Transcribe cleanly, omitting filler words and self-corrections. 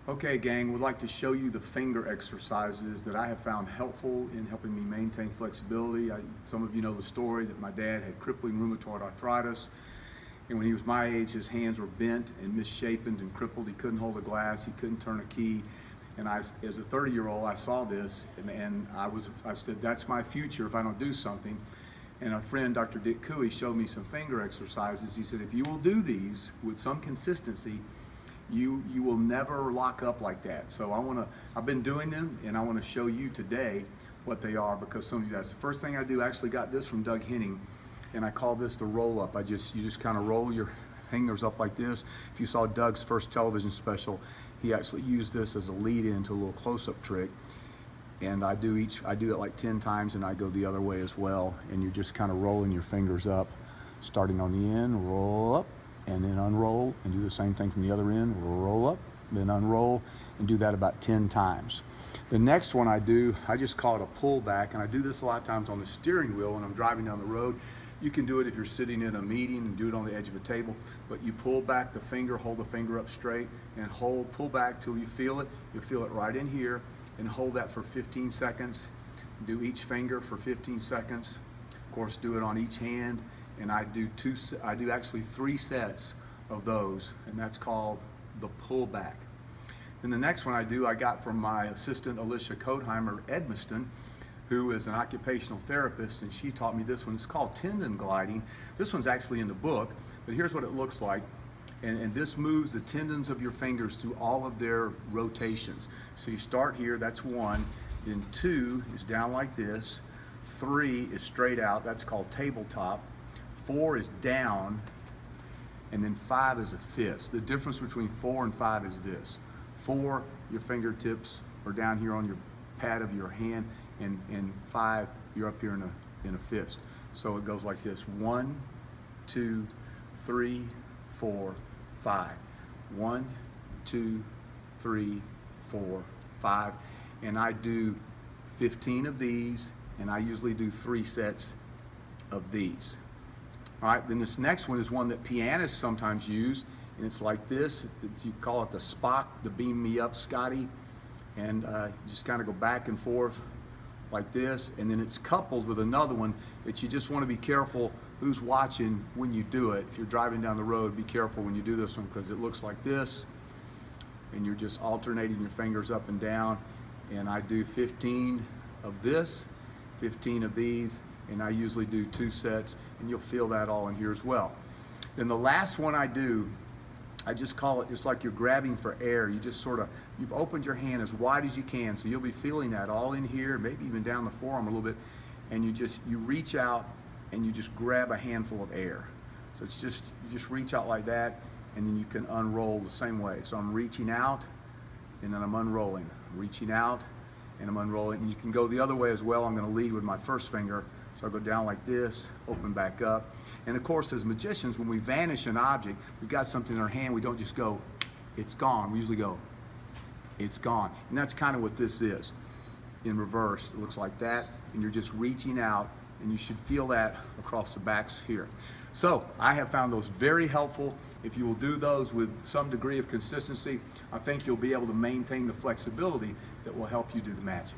Okay, gang, would like to show you the finger exercises that I have found helpful in helping me maintain flexibility. Some of you know the story that my dad had crippling rheumatoid arthritis, and when he was my age, his hands were bent and misshapen and crippled. He couldn't hold a glass, he couldn't turn a key. And as a 30-year-old, I saw this, and I said, that's my future if I don't do something. And a friend, Dr. Dick Cooey, showed me some finger exercises. He said, if you will do these with some consistency, you will never lock up like that. So I've been doing them, and I want to show you today what they are, because some of you, that's the first thing I do. I actually got this from Doug Henning, and I call this the roll up. You just kind of roll your fingers up like this. If you saw Doug's first television special, he actually used this as a lead into a little close-up trick. And I do it like 10 times, and I go the other way as well. And you're just kind of rolling your fingers up, starting on the end, roll up, and then unroll, and do the same thing from the other end, roll up, then unroll, and do that about 10 times. The next one I just call it a pullback, and I do this a lot of times on the steering wheel when I'm driving down the road. You can do it if you're sitting in a meeting and do it on the edge of a table, but you pull back the finger, hold the finger up straight, and pull back till you feel it. You'll feel it right in here, and hold that for 15 seconds. Do each finger for 15 seconds. Of course, do it on each hand. And I do actually 3 sets of those, and that's called the pullback. Then the next one I got from my assistant Alicia Kodheimer Edmiston, who is an occupational therapist, and she taught me this one. It's called tendon gliding. This one's actually in the book, but here's what it looks like. And this moves the tendons of your fingers through all of their rotations. So you start here, that's 1, then 2 is down like this, 3 is straight out, that's called tabletop, 4 is down, and then 5 is a fist. The difference between 4 and 5 is this. 4, your fingertips are down here on your pad of your hand, and 5, you're up here in a fist. So it goes like this: 1, 2, 3, 4, 5. 1, 2, 3, 4, 5. And I do 15 of these, and I usually do 3 sets of these. All right, then this next one is one that pianists sometimes use, and it's like this. You call it the Spock, the Beam Me Up Scotty, and you just kind of go back and forth like this, and then it's coupled with another one that you just want to be careful who's watching when you do it. If you're driving down the road, be careful when you do this one, because it looks like this, and you're just alternating your fingers up and down. And I do 15 of this, 15 of these, and I usually do 2 sets, and you'll feel that all in here as well. Then the last one I just call it, just like you're grabbing for air. You've opened your hand as wide as you can, so you'll be feeling that all in here, maybe even down the forearm a little bit, and you reach out and you just grab a handful of air. So you just reach out like that, and then you can unroll the same way. So I'm reaching out, and then I'm unrolling. Reaching out, and I'm unrolling. And you can go the other way as well. I'm going to lead with my first finger. So I go down like this, open back up. And of course, as magicians, when we vanish an object, we've got something in our hand, we don't just go, it's gone. We usually go, it's gone. And that's kind of what this is. In reverse, it looks like that, and you're just reaching out, and you should feel that across the backs here. So I have found those very helpful. If you will do those with some degree of consistency, I think you'll be able to maintain the flexibility that will help you do the magic.